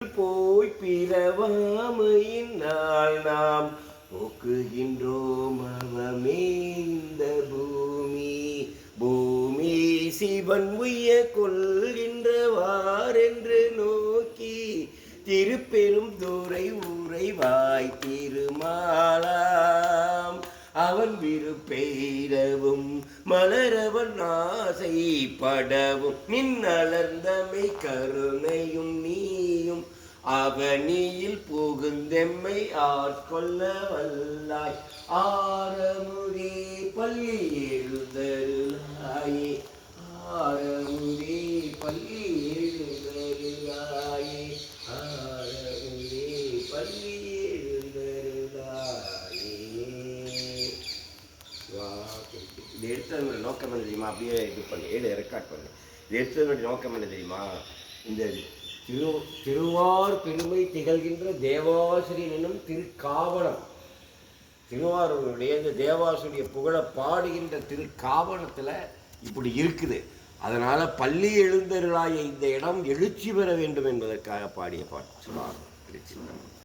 போய் பிறவாமையின் நாள் நாம் போக்குகின்றோம் அவமே இந்த பூமி பூமி சிவன் உய்ய கொள்கின்றவாரென்று நோக்கி திருப்பெரும் துறை உறைவாய் திருமாலாம் அவன் விருப்பெய்தவும் மலரவன் ஆசைப்படவும் மின்னலர்ந்தமை கருணையும் நீயும் அவனியில் புகுந்தெம்மை ஆட்கொள்ள வல்லாய் ஆரமுதே பள்ளி எழுதருளாயே ஆரமுதே பள்ளி எழுதருளாயே ஆரமுதே பள்ளி எழுதருளாயே. இது எடுத்ததனுடைய நோக்கம் என்ன தெரியுமா? அப்படியே இது பண்ணி ரெக்கார்ட் பண்ணு. இது எடுத்ததனுடைய நோக்கம் என்ன தெரியுமா? இந்த திருவார் பெருமை திகழ்கின்ற தேவாசிரியன் என்னும் திருக்காவணம், திருவாரூருடைய இந்த தேவாசுடைய புகழ பாடுகின்ற திருக்காவணத்தில் இப்படி இருக்குது. அதனால பள்ளி எழுந்தருளாய இந்த இடம் எழுச்சி பெற வேண்டும் என்பதற்காக பாடிய பாட்டு சொல்லுவார்.